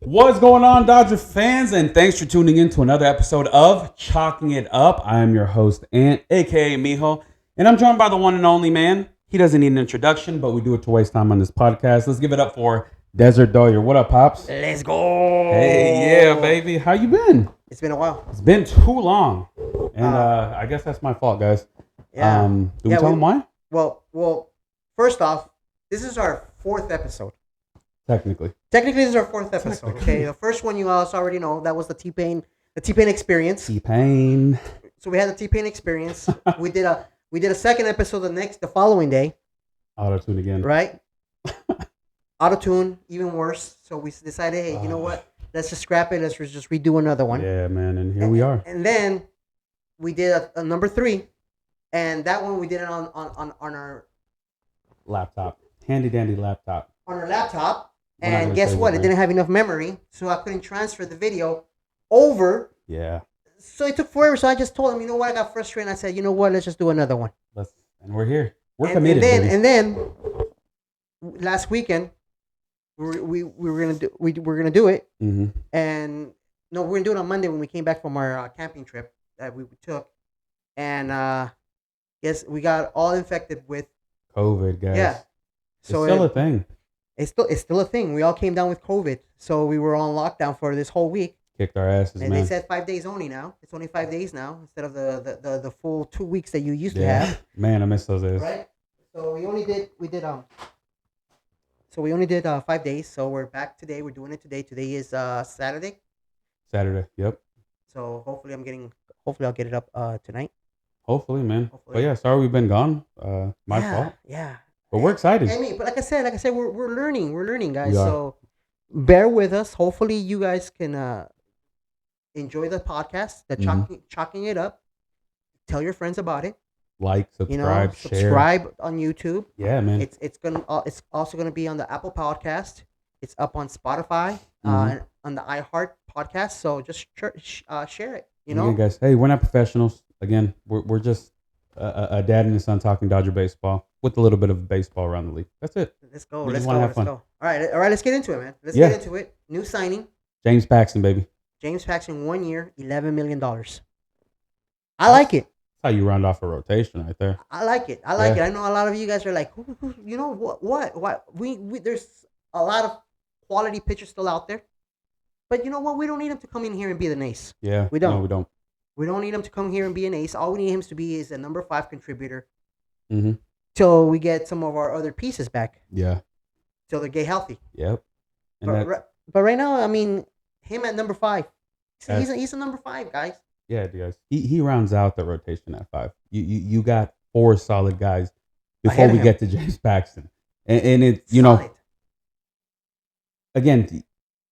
What's going on, Dodger fans? And thanks for tuning in to another episode of Chalking It Up. I am your host, Ant, aka Mijo, and I'm joined by the one and only man. He doesn't need an introduction, but we do it to waste time on this podcast. Let's give it up for Desert Doyer. What up, Pops? Let's go. Hey, yeah, baby. How you been? It's been a while. It's been too long. And I guess that's my fault, guys. Yeah. Do we tell them why? Well, first off, this is our fourth episode. Technically, this is our fourth episode. Okay, the first one you also already know, that was the T-Pain experience. T-Pain. So we had the T-Pain experience. we did a second episode the following day. Auto-tune again. Right? Auto-tune, even worse. So we decided, hey, you know what? Let's just scrap it. Let's just redo another one. Yeah, man, and here we are. And then we did a number 3, and that one we did it on our Laptop. Handy dandy laptop. On our laptop. We're not And gonna guess say what? what, It didn't have enough memory, so I couldn't transfer the video over. Yeah. So it took forever. So I just told him, you know what? I got frustrated. I said, you know what? Let's just do another one. And we're here. We're and committed. And then last weekend we were gonna do it. Mm-hmm. And no, we're gonna do it on Monday when we came back from our camping trip that we took. And yes, we got all infected with COVID, guys. Yeah. So it's still a thing. It's still a thing. We all came down with COVID, so we were on lockdown for this whole week. Kicked our asses, And man. they said 5 days only now. It's only 5 days now instead of the full 2 weeks that you used to have. Man, I miss those days. Right? So we only did 5 days. So we're back today. We're doing it today. Today is Saturday. Saturday. Yep. So hopefully I'll get it up tonight. Hopefully, man. Hopefully. But yeah, sorry we've been gone. My Yeah, fault. Yeah. But we're excited. I mean, but like I said, we're learning. We're learning, guys. We are. So bear with us. Hopefully you guys can enjoy the podcast, chalking it up. Tell your friends about it. Like, subscribe, share. Subscribe on YouTube. Yeah, man. It's also gonna be on the Apple Podcast. It's up on Spotify, Mhm. on the iHeart podcast. So just share it. You And know, again, guys. Hey, we're not professionals. Again, we're just a dad and his son talking Dodger baseball with a little bit of baseball around the league. That's it. let's go. We Let's just go. wanna have Let's fun. go. All right. Let's get into it, man. Let's Yeah. get into it. New signing. James Paxton, baby. James Paxton, 1 year, $11 million. I like it. That's how you round off a rotation right there. I like it. Yeah. I know a lot of you guys are like, who you know what? We there's a lot of quality pitchers still out there, but you know what? We don't need him to come in here and be the ace. Yeah. We don't. No, we don't. We don't need him to come here and be an ace. All we need him to be is a number 5 contributor Mm-hmm. till we get some of our other pieces back, Yeah. till they get healthy. Yep. And But right now, I mean, him at number 5, That's- he's a number 5, guys. yeah, guys. He rounds out the rotation at 5. You got 4 solid guys before Ahead of we him. get to James Paxton, and it's know Solid. again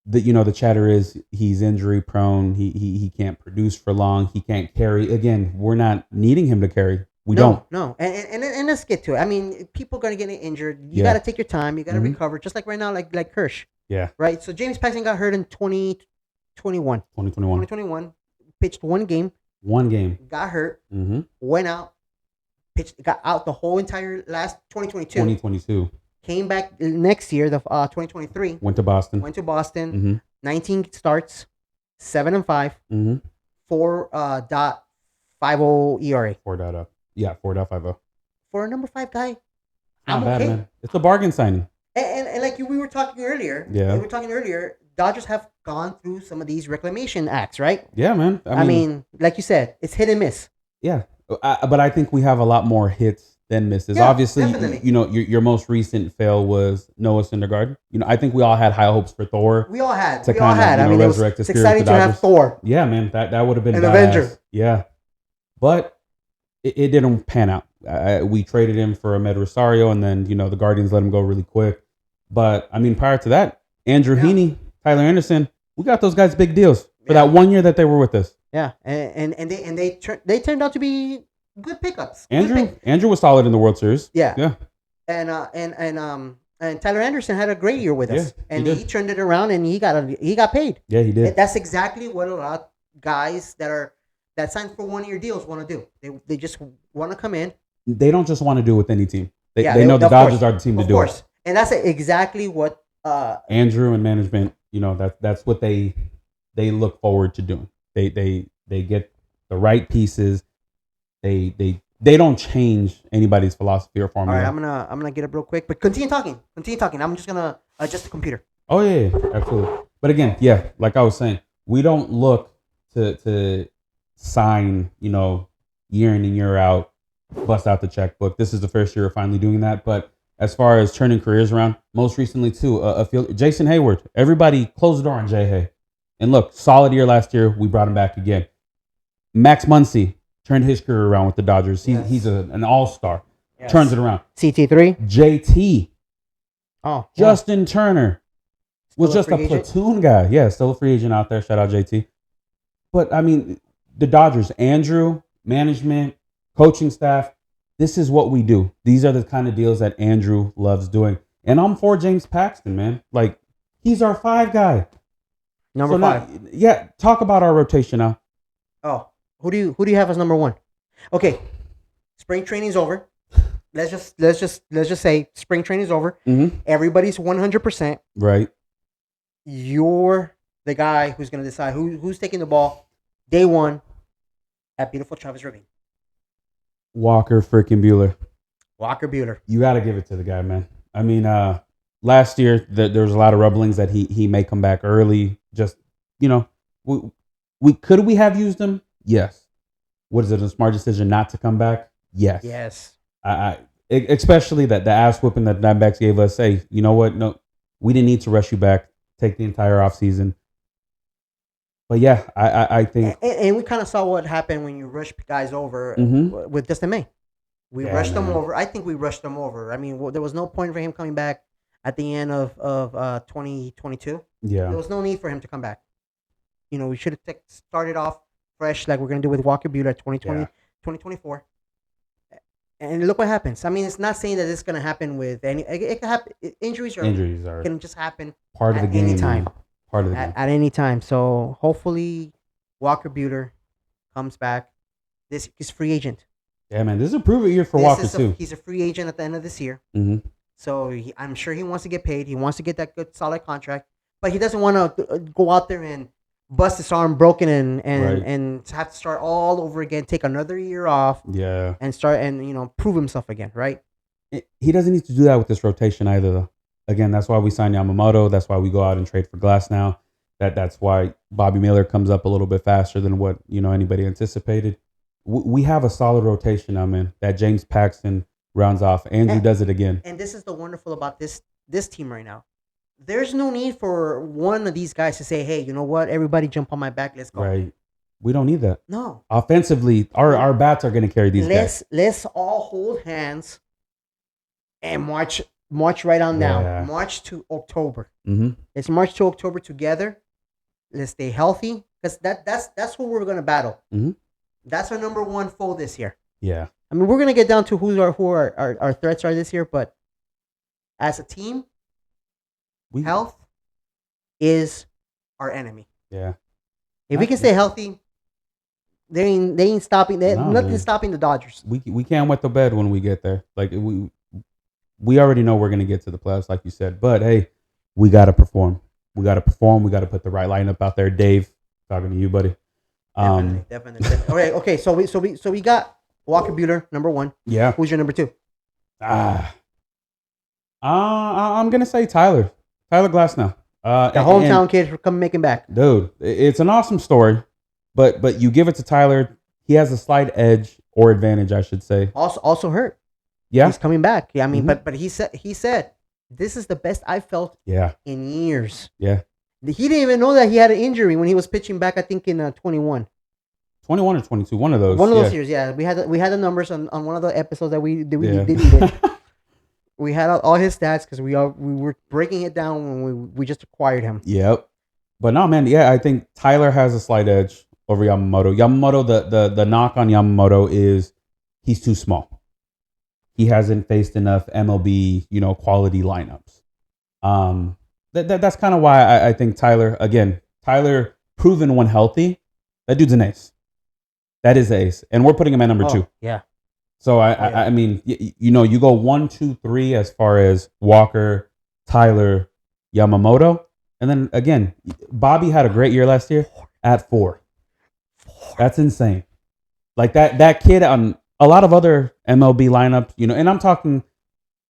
the chatter is he's injury prone. He can't produce for long. He can't carry. Again, we're not needing him to carry. We don't. No, and let's get to it. I mean, people are gonna get injured. You Yeah. got to take your time. You got to Mhm. recover. Just like right now, like Kirsch, Yeah. right? So James Paxton got hurt in 2021. 2021. Pitched 1 game, 1 game. got hurt, Mm-hmm. went out, got out the whole entire last 2022. 2022. Came back next year, the 2023. Went to Boston. Went to Boston. Mm-hmm. 19 starts, 7-5, Mm-hmm. 4.50 ERA 4.0. Yeah, 4.50. for a number 5 guy. Not I'm bad, okay. man. It's a bargain signing. And like we were talking earlier, Dodgers have gone through some of these reclamation acts, right? Yeah, man. I mean, like you said, it's hit and miss. Yeah, but I think we have a lot more hits than misses. Yeah, Obviously, definitely. your most recent fail was Noah Syndergaard. I think we all had high hopes for Thor. We all had. To We all kinda, had. you I know, mean, resurrect the it's spirit exciting of the to have Dodgers. Thor. Yeah, man, that would have been An badass. Avenger. Yeah, but it didn't pan out. We traded him for Ahmed Rosario, and then the Guardians let him go really quick. But I mean, prior to that, Andrew Yeah. Heaney, Tyler Anderson, we got those guys big deals for Yeah. that 1 year that they were with us. Yeah, and they turned out to be good pickups. Good Andrew was solid in the World Series. Yeah. Yeah. And Tyler Anderson had a great year with us, Yeah, and he he did. turned it around, and he got paid. Yeah, he did. That's exactly what a lot of guys that signed for 1-year deals want to do. They just want to come in. They don't just want to do it with any team. They Yeah, know the of Dodgers course. are the team to Of do course. And that's exactly what it. Andrew and management, that's what they look forward to doing. They get the right pieces. They don't change anybody's philosophy or All formula. right, I'm gonna get up real quick, but continue talking. Continue talking. I'm just gonna adjust the computer. Oh yeah, absolutely. But again, yeah, like I was saying, we don't look to sign, year in and year out, bust out the checkbook. This is the first year we're finally doing that. But as far as turning careers around, most recently too, Jason Hayward. Everybody closed the door on Jay Hay, and look, solid year last year. We brought him back again. Max Muncy turned his career around with the Dodgers. He's an all-star. Yes. Turns it around. CT3. JT. Oh, Justin Turner was Still a just a free agent? platoon guy. Yeah, still a free agent out there. Shout out JT. But I mean, the Dodgers, Andrew, management, coaching staff, this is what we do. These are the kind of deals that Andrew loves doing. And I'm for James Paxton, man. Like, he's our 5 guy. number So 5. now, yeah, talk about our rotation now. Oh, who do you have as number 1? Okay, spring training's over. Let's just say spring training's over. Mm-hmm. Everybody's 100%. Right. You're the guy who's gonna decide who's taking the ball day 1 at beautiful Travis Ravine. Walker freaking Bueller. Walker Buehler. You got to give it to the guy, man. I mean, last year there was a lot of rumblings that he may come back early. Just we could we have used him? Yes. What is it? A smart decision not to come back? Yes. Yes. Especially that the ass whipping that Diamondbacks gave us. Hey, you know what? No, we didn't need to rush you back. Take the entire offseason. But yeah, I think. And we kind of saw what happened when you rush guys over Mhm. with Dustin May. We Yeah, rushed them man. over. I think we rushed them over. I mean, there was no point for him coming back at the end of 2022. Yeah. There was no need for him to come back. We should have started off fresh like we're going to do with Walker Buehler 2020, Yeah. 2024. And look what happens. I mean, it's not saying that it's going to happen with any. It can happen. Injuries Injuries are can just happen part of the at game. any time. man. Part of the game. at any time. So hopefully Walker Buehler comes back. He's free agent. Yeah, man. This is a prove it year for This Walker is too. He's a free agent at the end of this year. hmm So I'm sure he wants to get paid. He wants to get that good solid contract, but he doesn't want to go out there and bust his arm broken and Right. and have to start all over again, take another year off Yeah. and start and prove himself again, right? He doesn't need to do that with this rotation either, though. Again, that's why we signed Yamamoto. That's why we go out and trade for Glass now. That's why Bobby Miller comes up a little bit faster than what anybody anticipated. We have a solid rotation now, man. That James Paxton rounds off. Andrew does it again. And this is the wonderful about this team right now. There's no need for one of these guys to say, "Hey, you know what? Everybody jump on my back. Let's go." Right. We don't need that. No. Offensively, our bats are going to carry these guys. Let's all hold hands and march right on down. Yeah. March to October. Mm-hmm. Let's march to October together. Let's stay healthy because that's what we're gonna battle. Mhm. That's our number 1 foe this year. Yeah. I mean, we're gonna get down to who our threats are this year, but as a team, health is our enemy. Yeah. If we can stay healthy, they ain't stopping. No, Nothing's man. stopping the Dodgers. We can't wet the bed when we get there. Like we already know we're going to get to the playoffs, like you said. But hey, we got to perform. We got to perform. We got to put the right lineup out there. Dave, talking to you, buddy. Definitely. Okay. So we got Walker Buehler, number 1. Yeah. Who's your number 2? I'm gonna say Tyler Glass now. The hometown kid come making back. Dude, it's an awesome story, but you give it to Tyler. He has a slight edge or advantage, I should say. Also hurt. Yeah. He's coming back. Yeah, I mean, Mhm. but he said this is the best I felt Yeah. in years. Yeah. He didn't even know that he had an injury when he was pitching back. I think in 21. 21 or 22, one of those. One of those yeah. years, yeah. We had the numbers on one of the episodes that we Yeah. deleted. We had all his stats because we were breaking it down when we just acquired him. Yep. But no, man, yeah, I think Tyler has a slight edge over Yamamoto. Yamamoto, the knock on Yamamoto is he's too small. He hasn't faced enough MLB, quality lineups. That's kind of why I think Tyler proven when healthy, that dude's an ace. That is the ace. And we're putting him at number 2. Yeah. So I mean, you go 1, 2, 3 as far as Walker, Tyler, Yamamoto. And then again, Bobby had a great year last year at 4. That's insane. Like that kid on a lot of other MLB lineups, and I'm talking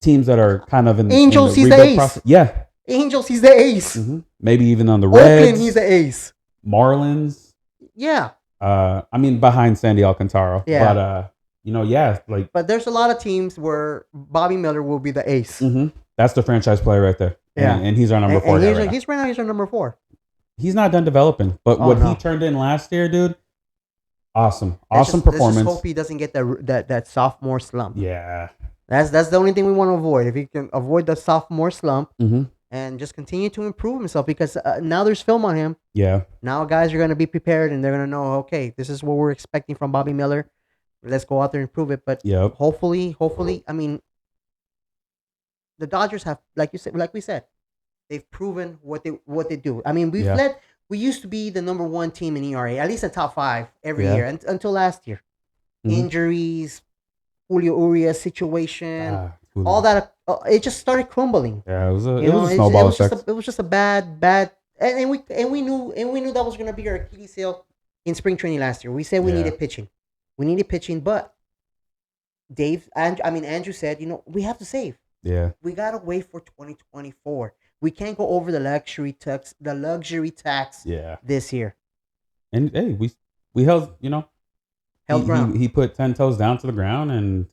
teams that are kind of in Angels, the he's the rebuild ace. process. Yeah. Angels, he's the ace. Maybe even on the Reds. Oakland, he's the ace. Marlins. Yeah. Behind Sandy Alcantara. Yeah. But yeah, like. But there's a lot of teams where Bobby Miller will be the ace. That's the franchise player right there. Yeah. And he's our number 4 guy right now. He's our number 4. He's not done developing, but he turned in last year, dude. Awesome performance. Let's just hope he doesn't get that sophomore slump. Yeah. That's the only thing we want to avoid. If he can avoid the sophomore slump and just continue to improve himself, because now there's film on him. Yeah. Now guys are going to be prepared and they're going to know, okay, this is what we're expecting from Bobby Miller. Let's go out there and prove it. But hopefully, I mean, the Dodgers have, like we said, they've proven what they do. I mean, we used to be the number 1 team in ERA, at least in top 5 every year until last year. Injuries, Julio Urias situation, all that. It just started crumbling. Yeah, it was a snowball effect. It was just a bad, and we knew that was going to be our Achilles heel in spring training last year. We said we needed pitching. We needed pitching, but Andrew said, we have to save. Yeah. We gotta wait for 2024. We can't go over the luxury tax this year. And hey, we held ground. He put 10 toes down to the ground, and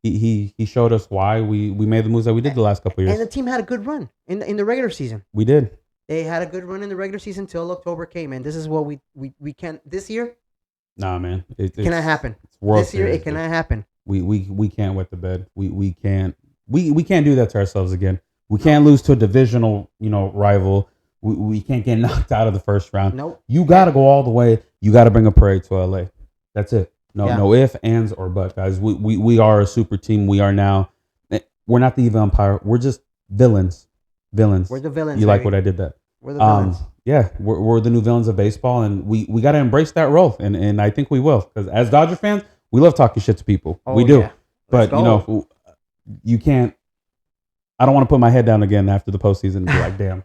he showed us why we made the moves that we did the last couple of years. And the team had a good run in the regular season. We did. They had a good run in the regular season till October came, and this is what we can't this year. Nah, man, it cannot happen. This year it cannot happen. We can't wet the bed. We can't do that to ourselves again. We can't lose to a divisional, rival. We can't get knocked out of the first round. Nope. You got to go all the way. You got to bring a parade to LA. That's it. No ifs, ands, or buts, guys. We are a super team. We are now. We're not the evil empire. We're just villains. We're the villains. You like what I did that? We're the villains. Yeah, we're the new villains of baseball, and we got to embrace that role, and I think we will, because as Dodger fans, we love talking shit to people. We do, but you can't. I don't want to put my head down again after the postseason and be like, damn,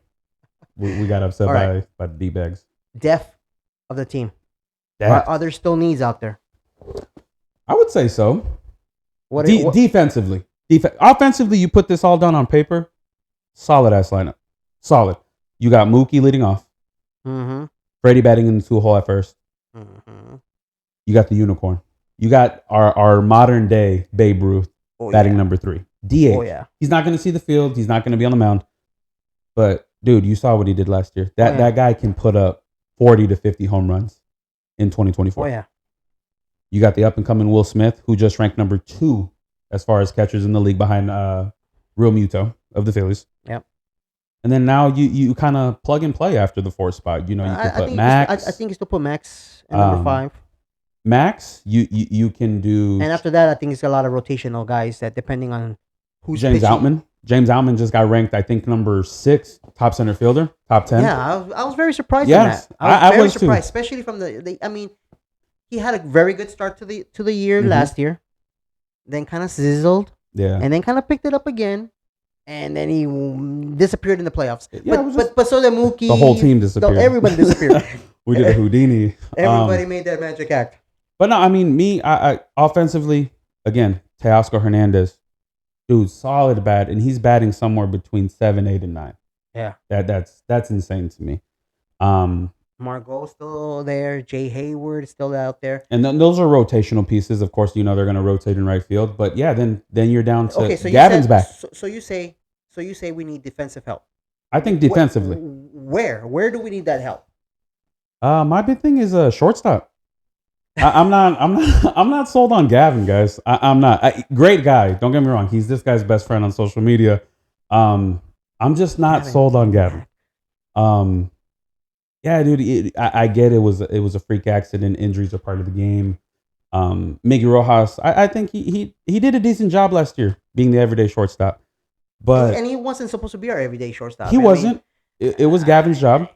we got upset by the D-bags. Depth of the team. Are there still needs out there? I would say so. Defensively. Offensively, you put this all down on paper, solid ass lineup. Solid. You got Mookie leading off. Freddie batting in the 2-hole at first. You got the unicorn. You got our modern day Babe Ruth batting number 3. DH. Oh, yeah. He's not going to see the field. He's not going to be on the mound. But, dude, you saw what he did last year. That guy can put up 40 to 50 home runs in 2024. Oh, yeah. You got the up-and-coming Will Smith, who just ranked number 2 as far as catchers in the league behind Real Muto of the Phillies. Yep. And then now you kind of plug and play after the 4th spot. You can put Max. I think you still put Max at number 5. Max, you can do. And after that, I think it's a lot of rotational guys that depending on who's James pitching. Outman. James Outman just got ranked, I think, number 6 top center fielder, top 10. Yeah, I was very surprised. Yes, I was very surprised, too. especially from he had a very good start to the year last year, then kind of sizzled, and then kind of picked it up again, and then he disappeared in the playoffs. Yeah, but so did Mookie. The whole team disappeared. Everybody disappeared. We did a Houdini. Everybody made that magic act. But no, I mean, I offensively, again, Teoscar Hernandez, dude, solid bat, and he's batting somewhere between 7, 8, and 9. Yeah, that's insane to me. Margot's still there. Jay Hayward is still out there. And those are rotational pieces. Of course, they're going to rotate in right field. But yeah, then you're down to Gavin's back. So you say we need defensive help. I think defensively. Where do we need that help? My big thing is a shortstop. I'm not sold on Gavin, guys. I'm not. Great guy. Don't get me wrong. He's this guy's best friend on social media. I'm just not sold on Gavin. Yeah, dude. I get it was a freak accident. Injuries are part of the game. Miggy Rojas. I think he did a decent job last year being the everyday shortstop. But he wasn't supposed to be our everyday shortstop. He wasn't. It was Gavin's job.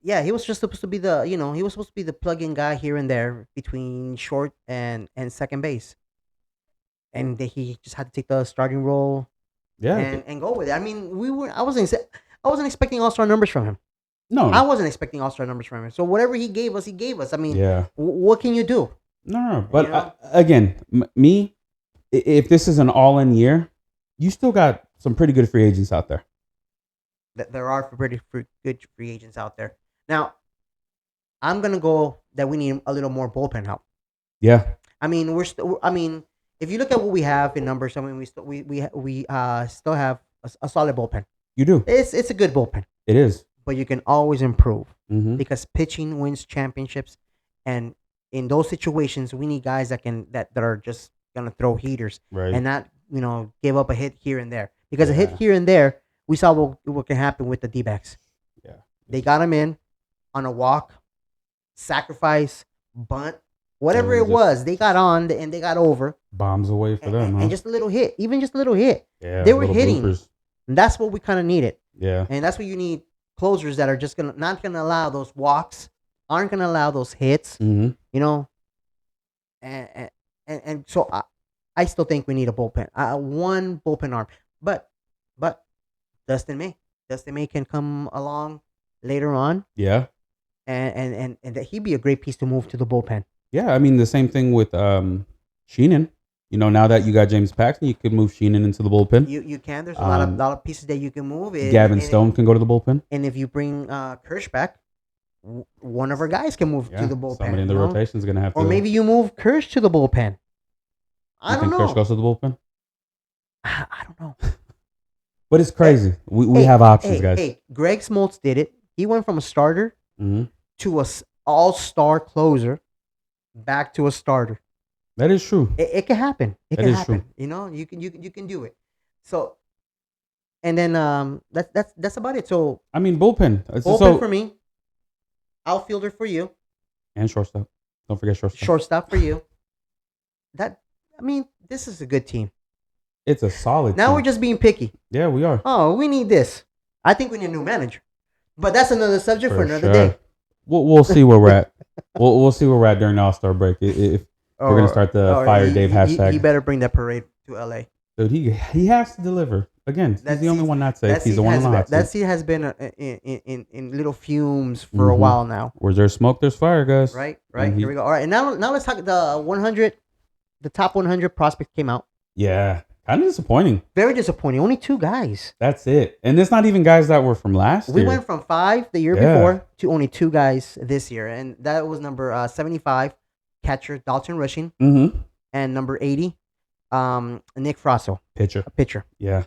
Yeah, he was just supposed to be he was supposed to be the plug-in guy here and there between short and second base. And he just had to take the starting role. Yeah. And go with it. I mean, I wasn't expecting all-star numbers from him. No, I wasn't expecting all-star numbers from him. So whatever he gave us, he gave us. I mean, yeah. What can you do? No. But again, me, if this is an all-in year, you still got some pretty good free agents out there. There are pretty good free agents out there. Now, I'm gonna go that we need a little more bullpen help. Yeah. I mean, if you look at what we have in numbers, I mean, we still have a solid bullpen. You do. It's a good bullpen. It is. But you can always improve because pitching wins championships, and in those situations, we need guys that are just gonna throw heaters and not give up a hit here and there. Because a hit here and there, we saw what can happen with the D-backs. Yeah, they got him in on a walk, sacrifice, bunt, whatever it was. They got on and they got over. Bombs away for them, and just a little hit, even just a little hit. Yeah, they were hitting. Bloopers. And that's what we kind of needed. Yeah, and that's what you need. Closers that are just not gonna allow those walks, aren't gonna allow those hits. And so I still think we need a bullpen, one bullpen arm. But Dustin May can come along later on. Yeah, and that he'd be a great piece to move to the bullpen. Yeah, I mean the same thing with Sheehan. Now that you got James Paxton, you could move Sheehan into the bullpen. You can. There's a lot of pieces that you can move. Gavin Stone can go to the bullpen. And if you bring Kirsch back, one of our guys can move to the bullpen. Somebody in the rotation is going to have to. Or maybe you move Kirsch to the bullpen. I don't know. Kirsch goes to the bullpen? I don't know. But it's crazy. We have options, guys. Hey, Greg Smoltz did it. He went from a starter to a all-star closer back to a starter. That is true. It can happen. It that can is happen. True. You can do it. So, and then that's about it. So I mean bullpen. Bullpen for me. Outfielder for you. And shortstop. Don't forget shortstop. Shortstop for you. This is a good team. It's a solid now team. We're just being picky. Yeah, we are. Oh, we need this. I think we need a new manager. But that's another subject for another day. We'll see where we're at. We'll see where we're at during the All-Star break. If we're going to start the Fire Dave hashtag. He better bring that parade to LA. Dude, he has to deliver. Again, he's the only one not safe. He's the one on the hot seat. That seat has been in little fumes for a while now. Where there's smoke, there's fire, guys. Right. Here we go. All right, and now let's talk the 100. The top 100 prospects came out. Yeah, kind of disappointing. Very disappointing. Only 2 guys. That's it. And it's not even guys that were from last year. We went from 5 the year before to only 2 guys this year. And that was number 75, catcher Dalton Rushing. And number 80, Nick Frasso. Pitcher. A pitcher. Yeah.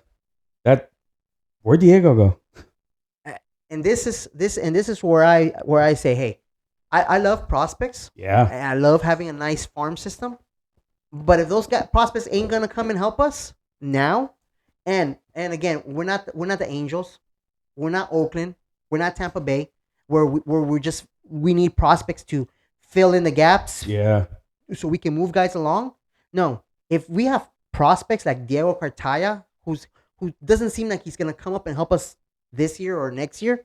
Where'd Diego go? And this is where I say, hey, I love prospects. Yeah. And I love having a nice farm system. But if those prospects ain't gonna come and help us now, and again, we're not the Angels, we're not Oakland, we're not Tampa Bay, where we need prospects to fill in the gaps. Yeah. So we can move guys along. No, if we have prospects like Diego Cartaya, who doesn't seem like he's gonna come up and help us this year or next year,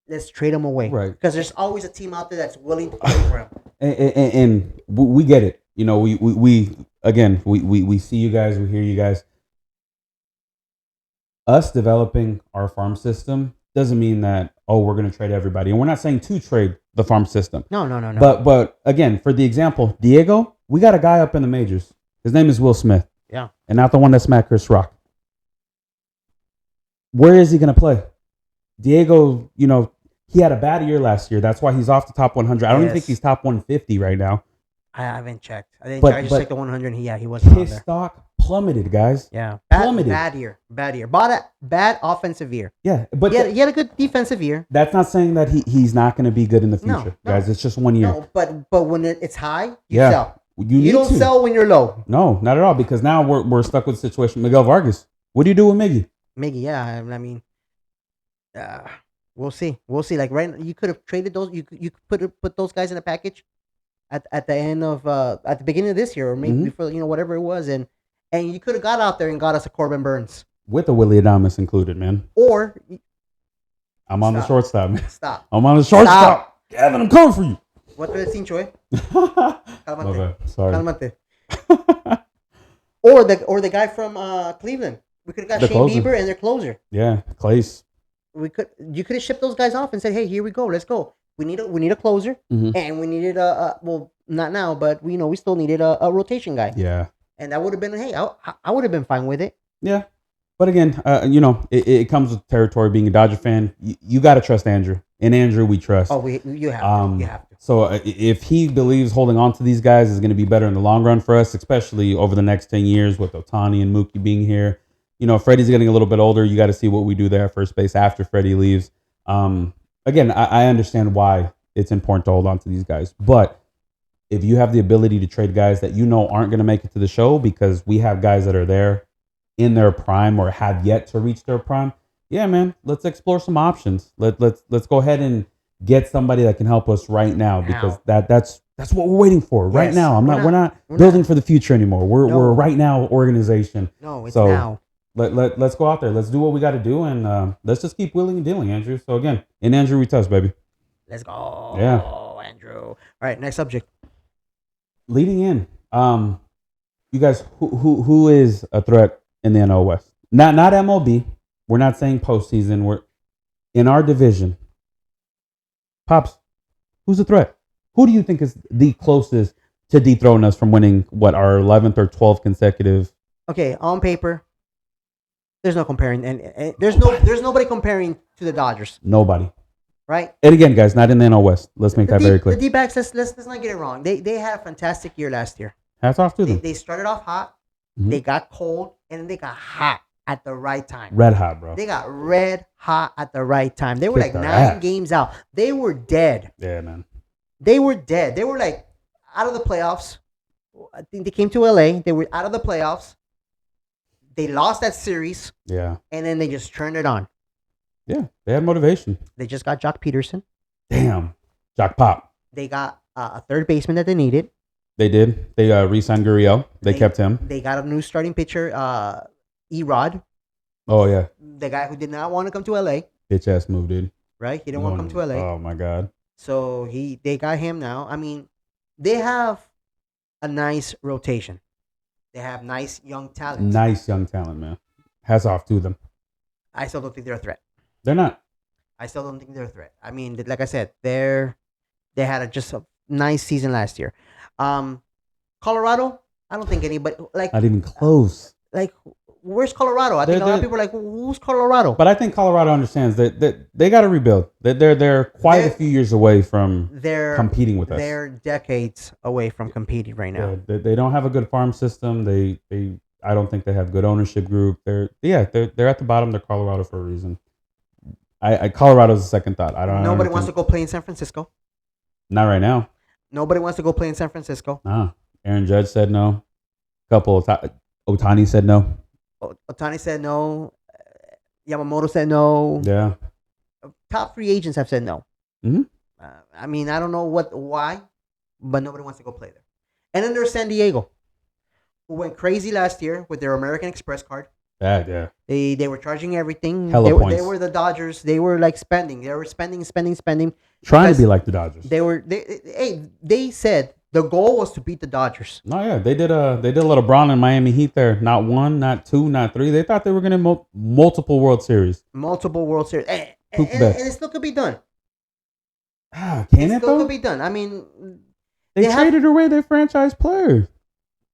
let's trade him away. Right. Because there's always a team out there that's willing to pay for him. And we get it. We see you guys, we hear you guys. Us developing our farm system doesn't mean that, we're going to trade everybody. And we're not saying to trade the farm system. No. But again, for the example, Diego, we got a guy up in the majors. His name is Will Smith. Yeah. And not the one that smacked Chris Rock. Where is he going to play? Diego, he had a bad year last year. That's why he's off the top 100. I don't even think he's top 150 right now. I haven't checked. I just checked the 100. He wasn't on there. His stock plummeted, guys. Yeah, plummeted. Bad year. Bad offensive year. Yeah, but he had a good defensive year. That's not saying that he's not going to be good in the future, guys. It's just 1 year. No, but when it's high, you sell. You don't sell when you're low. No, not at all. Because now we're stuck with the situation. Miguel Vargas. What do you do with Miggy? Yeah. I mean, we'll see. Like right, you could have traded those. You could put those guys in a package at the end of at the beginning of this year, or maybe before whatever it was, and you could have got out there and got us a Corbin Burns with a Willie Adames included, man. Or I'm on the shortstop, man. Stop. I'm on the shortstop. Gavin, I'm coming for you. What did I see, Troy? Sorry. Calmate. Or the guy from Cleveland. We could have got Shane Bieber and their closer. Yeah, Clace. you could have shipped those guys off and said, hey, here we go, let's go. We need a closer, and we needed well, not now, but we still needed a rotation guy. Yeah. And that would have been, hey, I would have been fine with it. Yeah. But again, it comes with territory. Being a Dodger fan, you got to trust Andrew. And Andrew, we trust. Oh, you have to. You have to. So if he believes holding on to these guys is going to be better in the long run for us, especially over the next 10 years with Ohtani and Mookie being here, Freddie's getting a little bit older. You got to see what we do there at first base after Freddie leaves. Again, I understand why it's important to hold on to these guys. But if you have the ability to trade guys that aren't going to make it to the show because we have guys that are there in their prime or have yet to reach their prime, yeah, man, let's explore some options. Let's go ahead and get somebody that can help us right now because that's what we're waiting for right now. We're not building for the future anymore. We're a right now organization. No, it's now. Let's go out there. Let's do what we got to do, and let's just keep wheeling and dealing, Andrew. So again, in Andrew we trust, baby. Let's go. Yeah, Andrew. All right, next subject. Leading in, you guys, who is a threat in the NL West? Not MLB. We're not saying postseason. We're in our division. Pops, who's a threat? Who do you think is the closest to dethrone us from winning our 11th or 12th consecutive? Okay, on paper, there's no comparing, and there's nobody comparing to the Dodgers. Nobody. Right. And again, guys, not in the NL West. Let's make that very clear. The D-backs, let's not get it wrong. They had a fantastic year last year. Hats off to them. They started off hot. Mm-hmm. They got cold, and then they got hot at the right time. Red hot, bro. They got red hot at the right time. They were like 9 games out. They were dead. Yeah, man. They were dead. They were like out of the playoffs. I think they came to LA. They were out of the playoffs. They lost that series. Yeah. And then they just turned it on. Yeah, they had motivation. They just got Jock Peterson. Damn. Jock Pop. They got a third baseman that they needed. They did. They re-signed Gurriel. They kept him. They got a new starting pitcher, Erod. Oh, yeah. The guy who did not want to come to LA. Bitch ass move, dude. Right? He didn't want to come to LA. Oh, my God. So they got him now. I mean, they have a nice rotation. They have nice young talent. Nice young talent, man. Hats off to them. I still don't think they're a threat. They're not. I still don't think they're a threat. I mean, like I said, they had just a nice season last year. Colorado, I don't think anybody not even close. Where's Colorado? I think a lot of people are like, who's Colorado? But I think Colorado understands that they got to rebuild. They're quite a few years away from competing with us. They're decades away from competing right now. Yeah, they don't have a good farm system. I don't think they have good ownership group. They're at the bottom. They're Colorado for a reason. Colorado's a second thought. Nobody wants to go play in San Francisco. Not right now. Nobody wants to go play in San Francisco. Nah. Aaron Judge said no. Ohtani said no. Ohtani said no. Yamamoto said no. Yeah. Top free agents have said no. Mm-hmm. I mean, I don't know why, but nobody wants to go play there. And then there's San Diego, who went crazy last year with their American Express card. Yeah. They were charging everything. Points. They were the Dodgers. They were like spending. They were spending. Trying to be like the Dodgers. They said the goal was to beat the Dodgers. No, yeah, they did a little LeBron and Miami Heat there. Not one, not two, not three. They thought they were going to multiple World Series. And it still could be done. Can it though? Still could be done. I mean, they traded away their franchise players.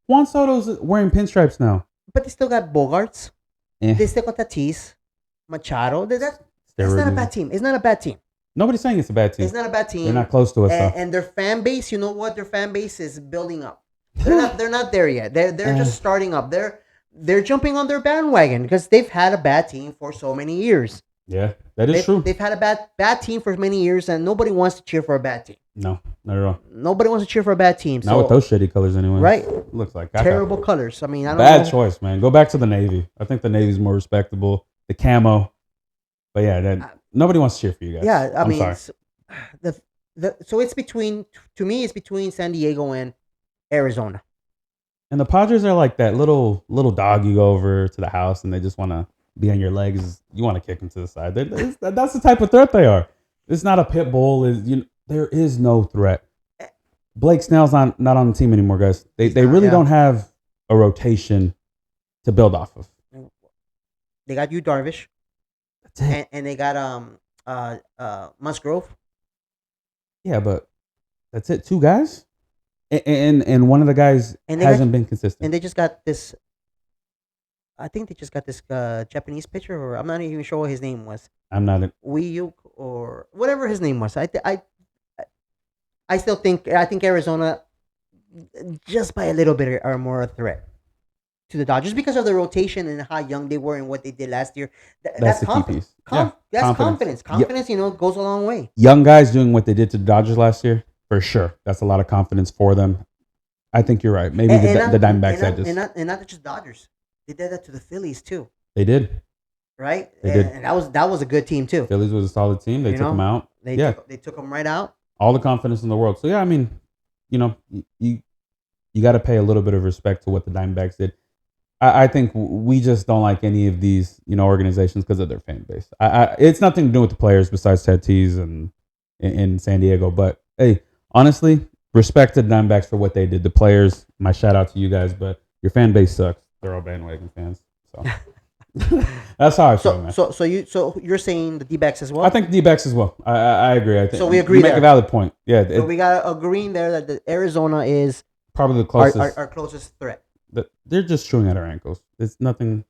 Juan Soto's wearing pinstripes now. But they still got Bogarts. They still got Tatis, Machado. That's not a bad team. It's not a bad team. Nobody's saying it's a bad team. It's not a bad team. They're not close to us. And their fan base, you know what? Their fan base is building up. They're not there yet. They're just starting up. They're jumping on their bandwagon because they've had a bad team for so many years. Yeah, that is true. They've had a bad team for many years, and nobody wants to cheer for a bad team. No, not at all. Nobody wants to cheer for a bad team. Not with those shitty colors anyway. Right? Looks like terrible colors. I mean, I don't bad know. choice, man. Go back to the Navy. I think the Navy's more respectable. The camo. But yeah, nobody wants to cheer for you guys. Yeah, I mean, sorry. So it's between San Diego and Arizona. And the Padres are like that little dog you go over to the house and they just want to be on your legs. You want to kick them to the side. That's the type of threat they are. It's not a pit bull. There is no threat. Blake Snell's not on the team anymore, guys. They really don't have a rotation to build off of. They got Yu Darvish. and they got Musgrove. Yeah, but that's it. 2 guys, and one of the guys hasn't been consistent. And they just got this. I think they just got this Japanese pitcher, or I'm not even sure what his name was. I'm not Wiyuk or whatever his name was. I still think Arizona, just by a little bit, are more a threat to the Dodgers because of the rotation and how young they were and what they did last year. That's the key piece. That's confidence. Confidence, goes a long way. Young guys doing what they did to the Dodgers last year, for sure. That's a lot of confidence for them. I think you're right. Maybe the Diamondbacks and not just Dodgers. They did that to the Phillies too. They did. Right? They did. And that was a good team too. Phillies was a solid team. They took them out. They took them right out. All the confidence in the world. So yeah, I mean, you got to pay a little bit of respect to what the Diamondbacks did. I think we just don't like any of these, organizations because of their fan base. It's nothing to do with the players besides Tatis and in San Diego. But hey, honestly, respect to the Diamondbacks for what they did. The players, my shout out to you guys, but your fan base sucks. They're all bandwagon fans. So that's how I feel, man. So you're saying the D-backs as well? I think the D-backs as well. I agree. I think so. We agree. You make a valid point. Yeah. So we got agreeing there that the Arizona is probably the closest. Our closest threat. They're just chewing at our ankles. It's nothing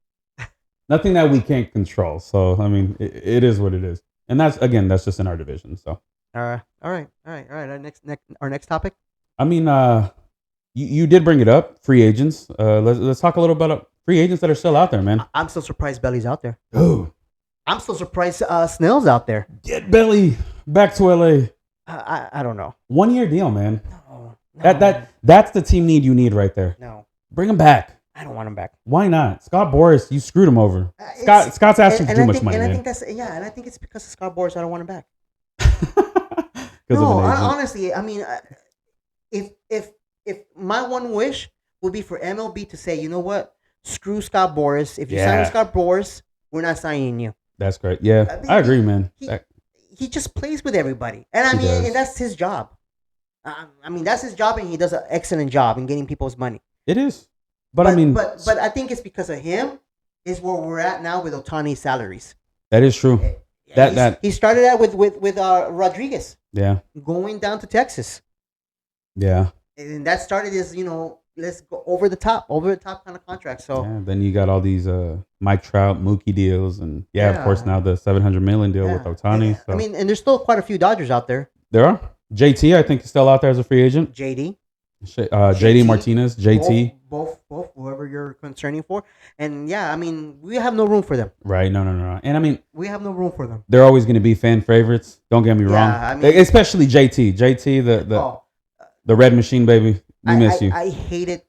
that we can't control. So I mean, it is what it is, and that's just in our division. So. All right. Our next topic. I mean, you did bring it up. Free agents. Let's talk a little about free agents that are still out there, man. I'm still surprised Belly's out there. Oh. I'm still surprised Snell's out there. Get Belly back to LA. I don't know. 1-year deal, man. No. That's the team need you need right there. No. Bring him back. I don't want him back. Why not? Scott Boras, you screwed him over. Scott's asking for too much money, man. I think it's because of Scott Boras I don't want him back. Honestly, I mean, if my one wish would be for MLB to say, you know what, screw Scott Boras. If you sign Scott Boras, we're not signing you. That's great. Yeah, I agree, man. He just plays with everybody, and I mean, and that's his job. I mean, that's his job, and he does an excellent job in getting people's money. It is, but I mean, but I think it's because of him is where we're at now with Ohtani's salaries. That is true. He started out with Rodriguez. Yeah. Going down to Texas. Yeah. And that started as, let's go over the top kind of contract. So then you got all these Mike Trout, Mookie deals, and of course now the $700 million deal with Ohtani. So. I mean, and there's still quite a few Dodgers out there. There are. JT, I think, is still out there as a free agent. JD Martinez, JT. Both, whoever you're concerning for. And I mean, we have no room for them. Right, no. And I mean, we have no room for them. They're always going to be fan favorites. Don't get me wrong. I mean, especially JT. JT, the red machine, baby. We miss you. I hated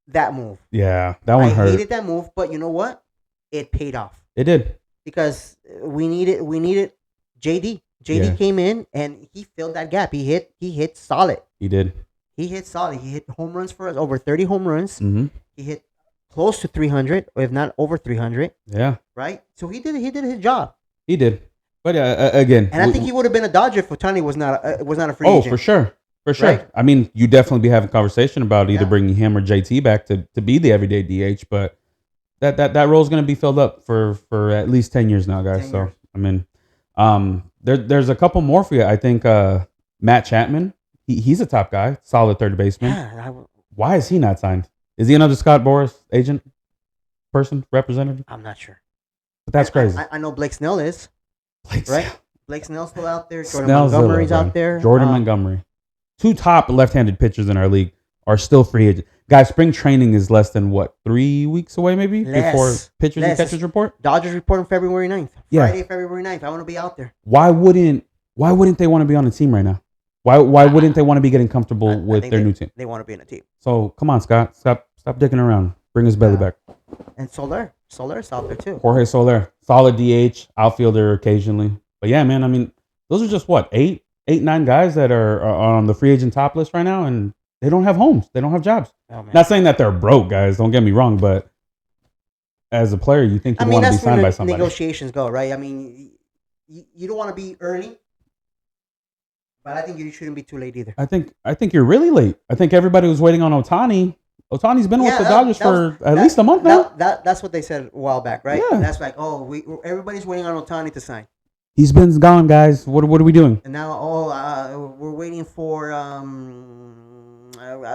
that move. Yeah, that one hurt. I hated that move, but you know what? It paid off. It did. Because we needed JD. JD came in and he filled that gap. He hit solid. He did. He hit solid. He hit home runs for us, over 30 home runs. Mm-hmm. He hit close to 300, or if not over 300. Yeah. Right? So he did his job. He did. But again. And I think he would have been a Dodger if Ohtani was not a free agent. Oh, for sure. For sure. Right? I mean, you definitely be having a conversation about either bringing him or JT back to be the everyday DH, but that role is going to be filled up for at least 10 years now, guys. So, I mean, there's a couple more for you. I think Matt Chapman, he's a top guy, solid third baseman. Yeah, why is he not signed? Is he another Scott Boras agent, representative? I'm not sure. But that's crazy. I know Blake Snell is. Right? Blake Snell's still out there. Jordan Montgomery's out there. Jordan Montgomery. 2 top left-handed pitchers in our league are still free agents. Guys, spring training is less than 3 weeks away, maybe? Before pitchers and catchers report? Dodgers report on February 9th. Friday, February 9th. I want to be out there. Why wouldn't they want to be on the team right now? Why wouldn't they want to be getting comfortable with their new team? They want to be in a team. So come on, Scott. Stop dicking around. Bring his belly back. And Soler's out there too. Jorge Soler. Solid DH, outfielder occasionally. But yeah, man, I mean, those are just 9 guys that are on the free agent top list right now, and they don't have homes. They don't have jobs. Oh, not saying that they're broke, guys. Don't get me wrong, but as a player, you think you want to be signed by somebody. Negotiations go, right? I mean, you don't want to be early, but I think you shouldn't be too late either. I think you're really late. I think everybody was waiting on Ohtani, Ohtani's been with the Dodgers for at least a month now. That's what they said a while back, right? Yeah. That's like, everybody's waiting on Ohtani to sign. He's been gone, guys. What are we doing? And now, we're waiting for I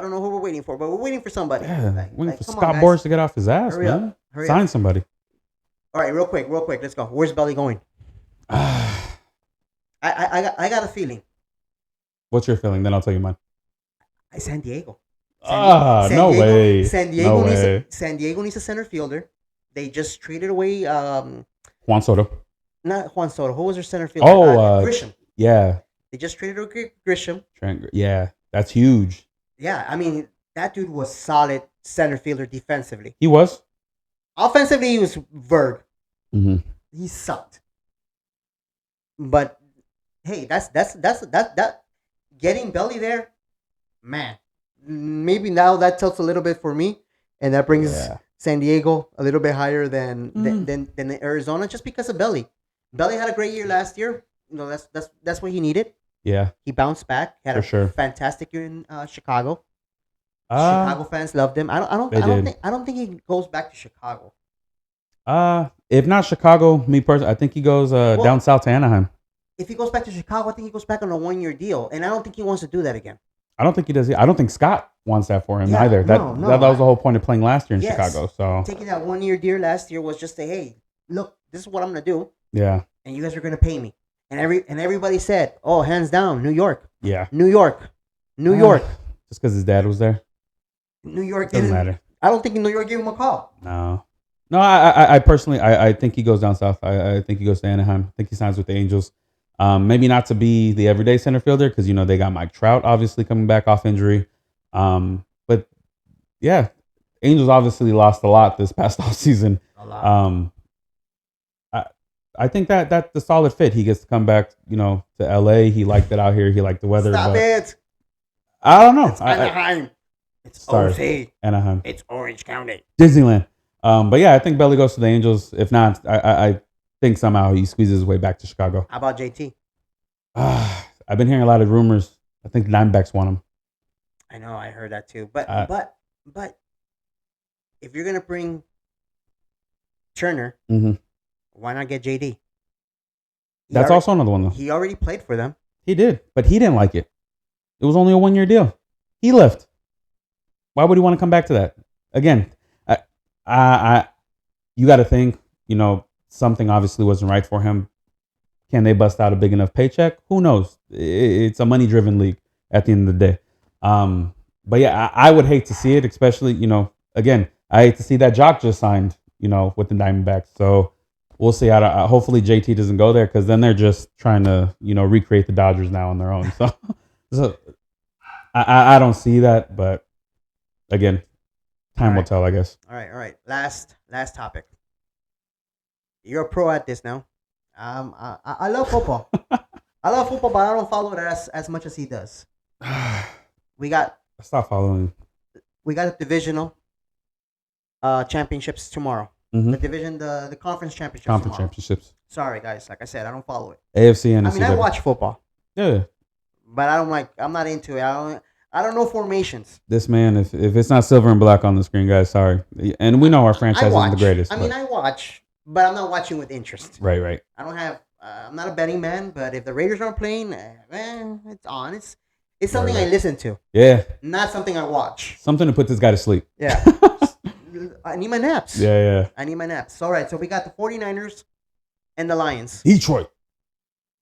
don't know who we're waiting for, but we're waiting for somebody. Yeah, waiting for Scott Boras to get off his ass, Hurry man. up. Hurry Sign up. somebody. All right, real quick, let's go. Where's Belly going? I got a feeling. What's your feeling? Then I'll tell you mine. San Diego. No way. San Diego needs a center fielder. They just traded away Juan Soto. Not Juan Soto. Who was their center fielder? Grisham. Yeah. They just traded away Grisham. Yeah, that's huge. Yeah, I mean, that dude was solid center fielder defensively. He was. Offensively, he was Verg. Mm-hmm. He sucked. But hey, that's getting Belly there, man. Maybe now that tilts a little bit for me, and that brings San Diego a little bit higher than Arizona, just because of Belly. Belly had a great year last year. You know, that's what he needed. Yeah, he bounced back. Had a fantastic year in Chicago. Chicago fans loved him. I don't think he goes back to Chicago. If not Chicago, me personally, I think he goes down south to Anaheim. If he goes back to Chicago, I think he goes back on a 1-year deal, and I don't think he wants to do that again. I don't think he does. I don't think Scott wants that for him either. That was the whole point of playing last year in Chicago. So taking that 1-year deal last year was just say, hey, look, this is what I'm gonna do. Yeah. And you guys are gonna pay me. And everybody said, oh, hands down, New York. Yeah. New York. Just because his dad was there. New York doesn't matter. I don't think New York gave him a call. No. I personally, I think he goes down south. I think he goes to Anaheim. I think he signs with the Angels. Maybe not to be the everyday center fielder because, you know, they got Mike Trout obviously coming back off injury. But yeah, Angels obviously lost a lot this past offseason. A lot. I think that's the solid fit. He gets to come back, you know, to LA. He liked it out here. He liked the weather. Stop it. I don't know. It's Anaheim. It's OC. Anaheim. It's Orange County. Disneyland. But yeah, I think Belly goes to the Angels. If not, I think somehow he squeezes his way back to Chicago. How about JT? I've been hearing a lot of rumors. I think the Diamondbacks want him. I know, I heard that too. But if you're gonna bring Turner, why not get JD? That's also another one though. He already played for them. He did, but he didn't like it. It was only a 1-year deal. He left. Why would he want to come back to that? Again, you got to think, you know, something obviously wasn't right for him. Can they bust out a big enough paycheck? Who knows? It's a money-driven league at the end of the day. But yeah, I would hate to see it, especially, you know, again, I hate to see that Jock just signed, you know, with the Diamondbacks. So we'll see. Hopefully JT doesn't go there because then they're just trying to, you know, recreate the Dodgers now on their own. So I don't see that, but again, time will tell, I guess. All right. Last topic. You're a pro at this now. I love football. I love football, but I don't follow it as much as he does. Stop following. We got a divisional championships tomorrow. Mm-hmm. The conference championships. Championships. Sorry, guys. Like I said, I don't follow it. AFC and NFC. I mean, I watch football. Yeah. But I'm not into it. I don't know formations. This man, if it's not silver and black on the screen, guys, sorry. And we know our franchise isn't the greatest. I watch, but I'm not watching with interest. Right. I don't have. I'm not a betting man, but if the Raiders aren't playing, it's on. It's something I listen to. Yeah. Not something I watch. Something to put this guy to sleep. Yeah. I need my naps. Yeah. I need my naps. All right, so we got the 49ers and the Lions. Detroit.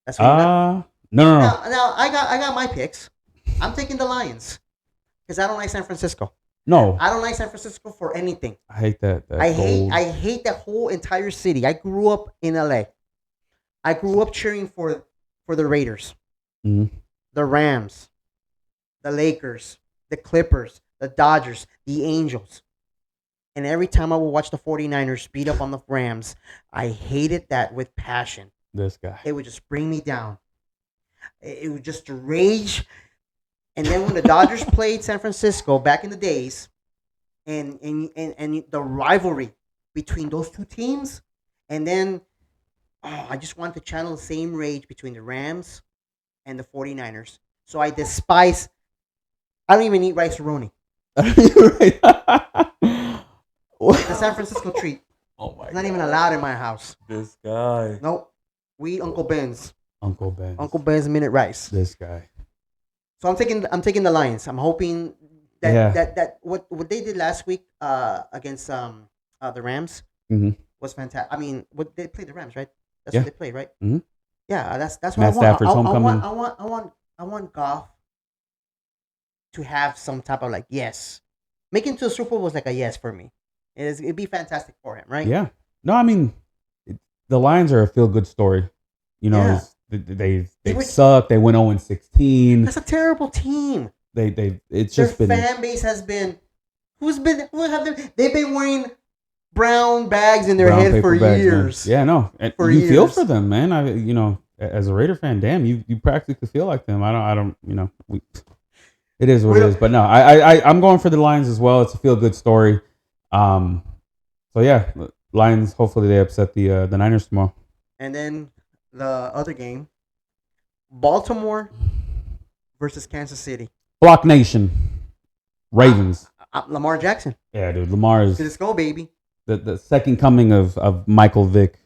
That's what you got? No. Now I got my picks. I'm taking the Lions because I don't like San Francisco. No, I don't like San Francisco for anything. I hate that. I hate that whole entire city. I grew up in LA. I grew up cheering for the Raiders, the Rams, the Lakers, the Clippers, the Dodgers, the Angels. And every time I would watch the 49ers beat up on the Rams, I hated that with passion. This guy. It would just bring me down. It would just rage. And then when the Dodgers played San Francisco back in the days, and the rivalry between those two teams, and then I just wanted to channel the same rage between the Rams and the 49ers. So I don't even eat rice-a-roni. Right. The San Francisco treat. Oh my! It's not even allowed in my house. This guy. Nope. We eat Uncle Ben's. Uncle Ben. Uncle Ben's minute rice. This guy. So I'm taking the Lions. I'm hoping that Yeah. that what they did last week against the Rams Mhm. was fantastic. I mean, what they played the Rams, right? That's Yeah. what they played, right? Mhm. Yeah, that's what Matt I want. Stafford's homecoming. I want Goff to have some type of like yes. Making to the Super Bowl was like a yes for me. It'd be fantastic for him, right? Yeah. No, I mean, the Lions are a feel good story. You know, Yeah. they suck. They went 0-16. That's a terrible team. It's Their just been fan base has been who have they? They've been wearing brown bags in their brown head paper for bags, man. years. Yeah, no, and For you feel years. for them, man. As a Raider fan, damn, you practically feel like them. I don't, it is what it is. But no, I'm going for the Lions as well. It's a feel good story. So yeah, Lions. Hopefully they upset the Niners tomorrow. And then the other game, Baltimore versus Kansas City. Block Nation, Ravens. Lamar Jackson. Yeah, dude, Lamar is Let's go, baby. the second coming of Michael Vick.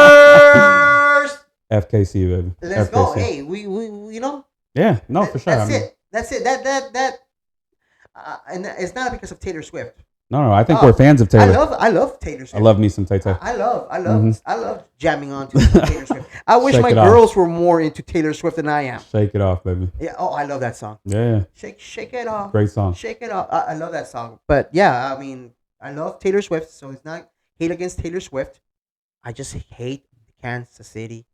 Raiders. FKC, baby. Let's FKC. go. Hey, we Yeah, no, for sure. That's it. That's it. That. And it's not because of Taylor Swift. No, I think we're fans of Taylor. I love Taylor Swift. I love me some Tay Tay. I love Mhm. I love jamming on to Taylor Swift. I wish Shake my it off. girls were more into Taylor Swift than I am. Shake it off, baby. Yeah. Oh, I love that song. Yeah, Shake it off. great song. Shake it off. I love that song. But yeah, I mean, I love Taylor Swift, so it's not hate against Taylor Swift. I just hate the Kansas City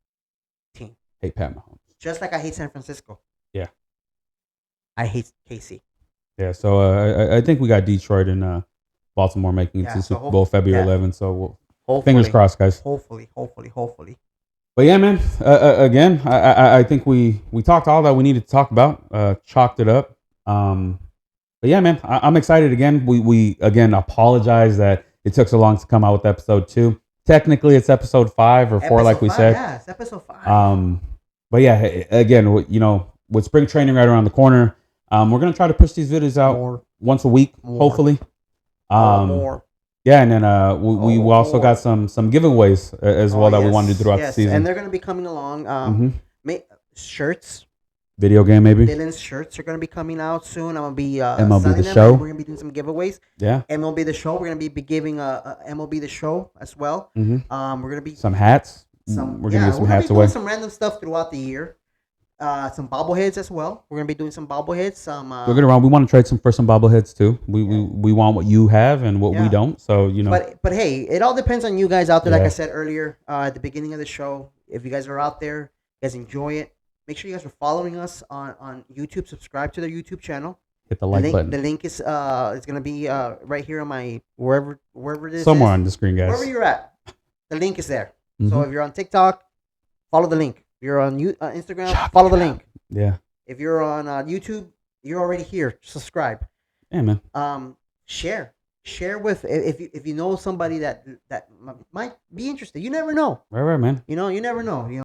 team. Hey, Pat Mahomes. Just like I hate San Francisco. Yeah. I hate KC. Yeah, so I think we got Detroit and Baltimore making it Yeah, to so Super Bowl February yeah. 11th. So Hopefully, fingers crossed, guys. Hopefully. But yeah, man. Again, I think we talked all that we needed to talk about. Chalked it up. But yeah, man. I'm excited again. We again apologize that it took so long to come out with episode 2. Technically, it's episode 5 or 4, like we said. Yeah, it's episode 5. But yeah, again, with spring training right around the corner, we're gonna try to push these videos out once a week, hopefully. More. Yeah, and then we also got some giveaways as well that we want to do throughout the season. And they're gonna be coming along. Shirts. Video game, maybe. Dylan's shirts are gonna be coming out soon. I'm gonna be MLB selling The them, Show. and we're gonna be doing some giveaways. Yeah. MLB The Show. We're gonna be giving a MLB The Show as well. Mm-hmm. We're gonna be some hats. We're gonna give some hats away. Some random stuff throughout the year. Some bobbleheads as well. We're gonna be doing some bobbleheads. Don't get it wrong. We want to trade for some bobbleheads too. We want what you have and what we don't. So But hey, it all depends on you guys out there. Like Yeah. I said earlier at the beginning of the show, if you guys are out there, you guys enjoy it. Make sure you guys are following us on YouTube. Subscribe to their YouTube channel. Hit the like button. The link is it's gonna be right here on my wherever it is. Somewhere on the screen, guys. Wherever you're at, the link is there. So Mhm. if you're on TikTok, follow the link. If you're on Instagram, Chalk follow it the up. link. Yeah. If you're on YouTube, you're already here. Subscribe. Yeah, man. Share with if you know somebody that might be interested. You never know. Right, man. You never know.